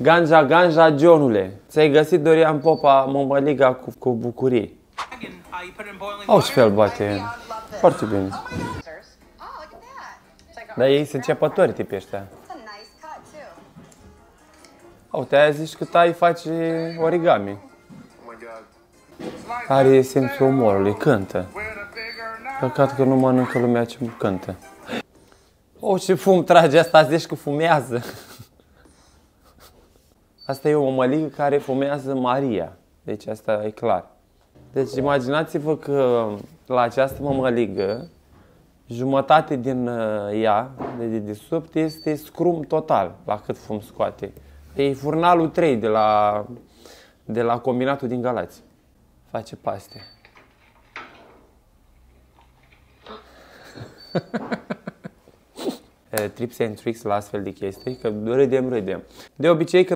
Ganja, ganja, Johnule. Ți-ai găsit Dorian Popa mămăliga cu bucurie. Au ce fel bate. Foarte bine. Dar ei sunt începători tipii ăștia. Uite, aia zici că tai face origami. Are simțul umorului, cântă. Păcat că nu mănâncă lumea ce cântă. O, ce fum trage asta, zici că fumează. Asta e o mămăligă care fumează Maria. Deci asta e clar. Deci imaginați-vă că la această mămăligă, jumătate din ea, de dedesubt, este scrum total, la cât fum scoate. E furnalul 3 de la combinatul din Galați. Face paste. Tips and tricks la astfel de chestii, că râdem. De obicei,